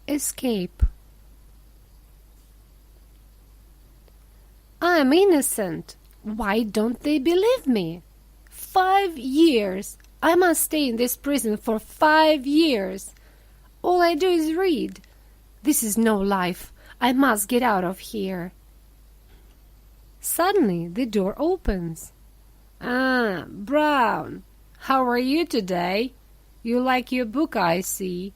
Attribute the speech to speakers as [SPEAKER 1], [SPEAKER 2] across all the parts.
[SPEAKER 1] Escape. I'm innocent. Why don't they believe me? 5 years. I must stay in this prison for 5 years. All I do is read. This is no life. I must get out of here. Suddenly the door opens. Ah, Brown. How are you today? You like your book, I see.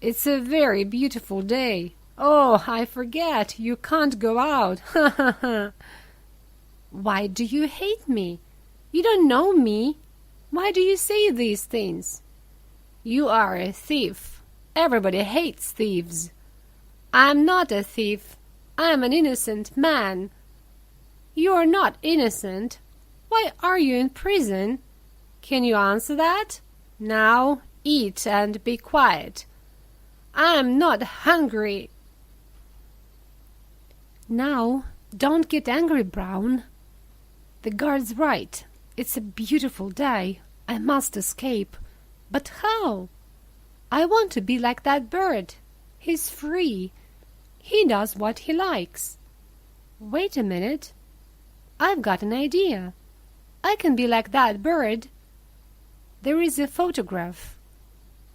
[SPEAKER 1] It's a very beautiful day. Oh, I forget. You can't go out. Ha ha ha. Why do you hate me? You don't know me. Why do you say these things? You are a thief. Everybody hates thieves. I'm not a thief. I'm an innocent man. You are not innocent. Why are you in prison? Can you answer that? Now eat and be quiet. I'm not hungry. Now, don't get angry, Brown. The guard's right. It's a beautiful day. I must escape. But how? I want to be like that bird. He's free. He does what he likes. Wait a minute. I've got an idea. I can be like that bird. There is a photograph.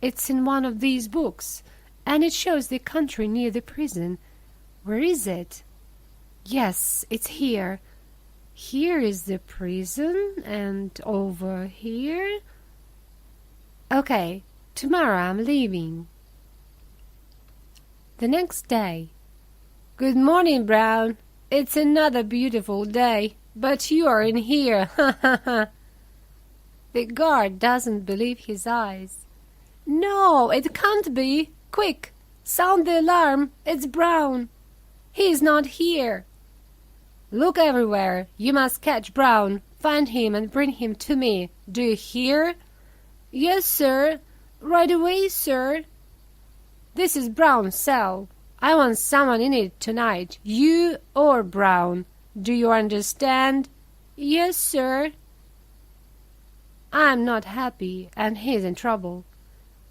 [SPEAKER 1] It's in one of these books, and it shows the country near the prison. Where is it? Yes, it's here. Here is the prison, and over here. Okay, tomorrow I'm leaving. The next day. Good morning, Brown. It's another beautiful day, but you are in here. Ha ha ha. The guard doesn't believe his eyes. No, it can't be. Quick, sound the alarm. It's Brown. He is not here. Look everywhere. You must catch Brown. Find him and bring him to me. Do you hear? Yes, sir. Right away, sir. This is Brown's cell. I want someone in it tonight. You or Brown. Do you understand? Yes, sir. I'm not happy, and he's in trouble.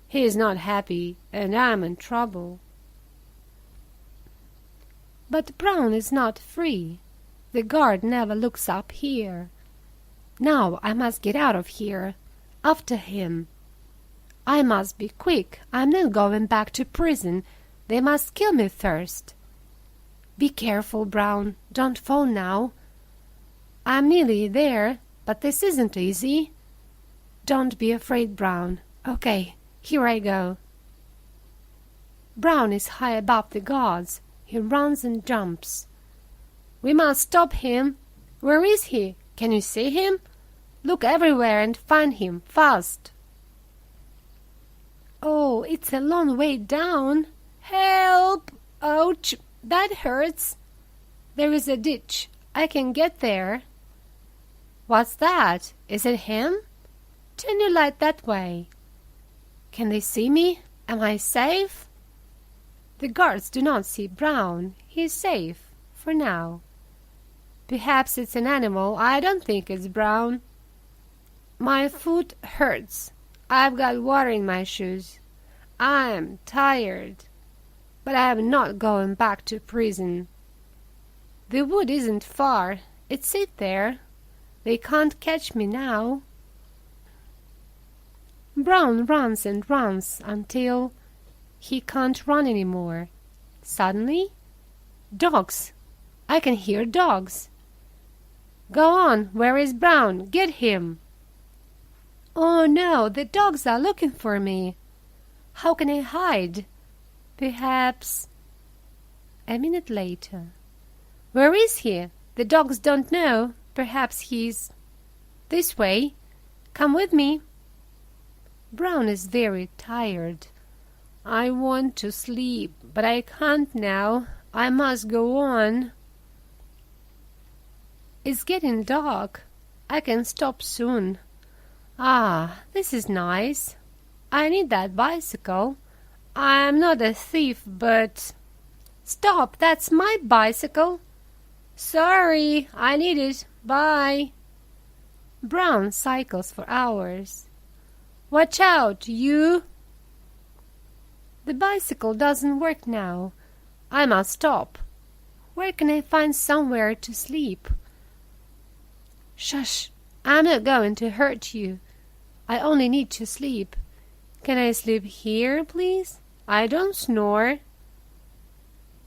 [SPEAKER 1] He is not happy, and I'm in trouble. But Brown is not free. The guard never looks up here. Now I must get out of here. After him. I must be quick. I'm not going back to prison. They must kill me first. Be careful, Brown. Don't fall now. I'm nearly there, but this isn't easy. Don't be afraid, Brown. Okay, here I go. Brown is high above the guards. He runs and jumps. We must stop him. Where is he? Can you see him? Look everywhere and find him, fast. Oh, it's a long way down. Help! Ouch! That hurts. There is a ditch. I can get there. What's that? Is it him? Turn your light that way. Can they see me? Am I safe? The guards do not see Brown. He is safe, for now. Perhaps it's an animal. I don't think it's Brown. My foot hurts. I've got water in my shoes. I'm tired. But I am not going back to prison. The wood isn't far. It's it there. They can't catch me now. Brown runs and runs until he can't run any more. Suddenly, dogs. I can hear dogs. Go on, where is Brown? Get him. Oh no, the dogs are looking for me. How can I hide? Perhaps. A minute later. Where is he? The dogs don't know. Perhaps he's this way. Come with me. Brown is very tired. I want to sleep, but I can't now. I must go on. It's getting dark. I can stop soon. Ah, this is nice. I need that bicycle. I'm not a thief, but... Stop, that's my bicycle. Sorry, I need it. Bye. Brown cycles for hours. Watch out, you! The bicycle doesn't work now. I must stop. Where can I find somewhere to sleep? Shush! I'm not going to hurt you. I only need to sleep. Can I sleep here, please? I don't snore.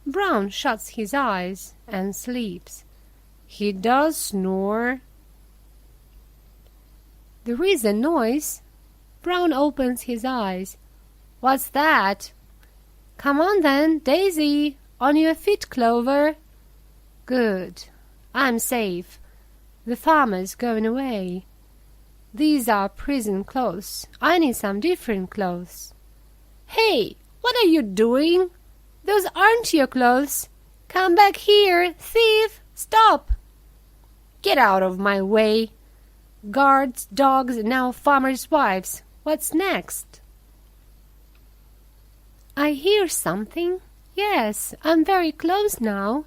[SPEAKER 1] Brown shuts his eyes and sleeps. He does snore. There is a noise. Brown opens his eyes. What's that? Come on then, Daisy. On your feet, Clover. Good. I'm safe. The farmer's going away. These are prison clothes. I need some different clothes. Hey, what are you doing? Those aren't your clothes. Come back here, thief! Stop! Get out of my way. Guards, dogs, and now farmers' wives. What's next? I hear something. Yes, I'm very close now.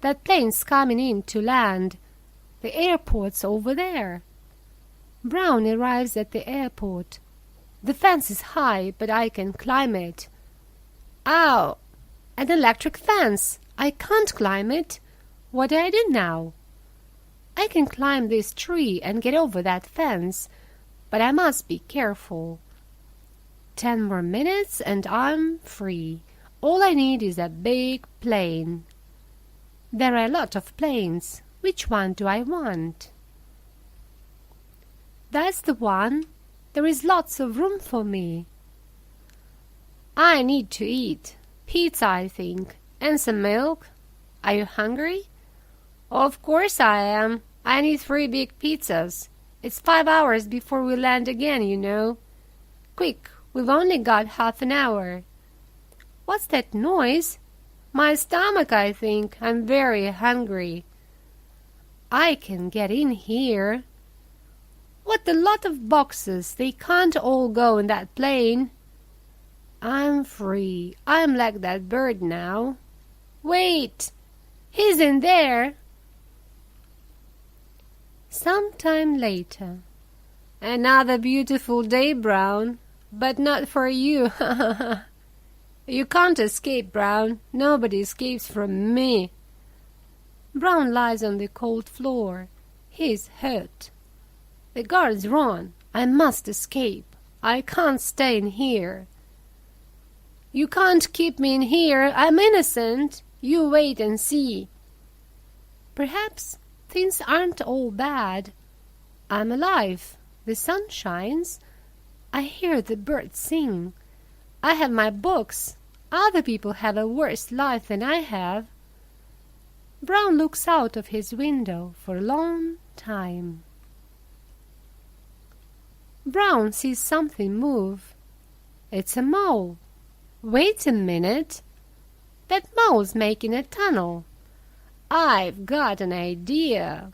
[SPEAKER 1] That plane's coming in to land. The airport's over there. Brown arrives at the airport. The fence is high, but I can climb it. Ow! An electric fence. I can't climb it. What do I do now? I can climb this tree and get over that fence, but I must be careful. 10 more minutes and I'm free. All I need is a big plane. There are a lot of planes. Which one do I want? That's the one. There is lots of room for me. I need to eat. Pizza, I think, and some milk. Are you hungry? Of course I am. I need 3 big pizzas. It's 5 hours before we land again, you know. Quick, we've only got half an hour. What's that noise? My stomach, I think. I'm very hungry. I can get in here. What a lot of boxes. They can't all go in that plane. I'm free. I'm like that bird now. Wait! He's in there. Sometime later. Another beautiful day, Brown. But not for you. You can't escape, Brown. Nobody escapes from me. Brown lies on the cold floor. He's hurt. The guards run. I must escape. I can't stay in here. You can't keep me in here. I'm innocent. You wait and see. Perhaps things aren't all bad. I'm alive. The sun shines. I hear the birds sing. I have my books. Other people have a worse life than I have. Brown looks out of his window for a long time. Brown sees something move. It's a mole. Wait a minute. That mole's making a tunnel. I've got an idea.